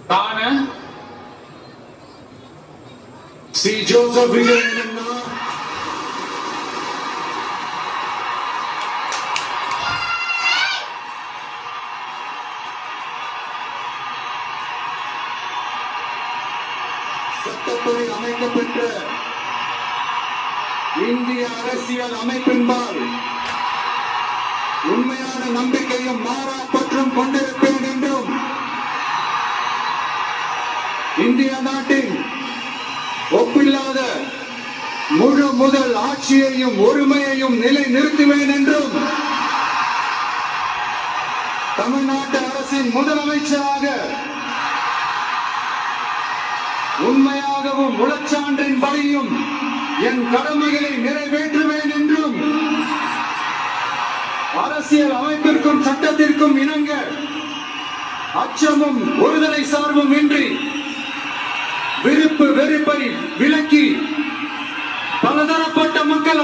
Ghana, C. Joseph Villanova, சட்டப்படி அமைக்கப்பட்ட இந்திய அரசியல் அமைப்பின்பால் உண்மையான நம்பிக்கையும் மாறா பற்றும் கொண்டிருப்பேன் என்றும் இந்திய நாட்டின் ஒப்பில்லாத முழு முதல் ஆட்சியையும் ஒருமையையும் நிலை நிறுத்துவேன் என்றும் தமிழ்நாட்டு அரசின் முதலமைச்சராக உண்மையாகவும் உளச்சான்றின் படியும் என் கடமைகளை நிறைவேற்றுவேன் என்றும் அரசியல் அமைப்பிற்கும் சட்டத்திற்கும் இணங்க அச்சமும் ஒருதலை சார்பும் இன்றி விருப்பு வெறுப்பை விலக்கி பலதரப்பட்ட மக்கள்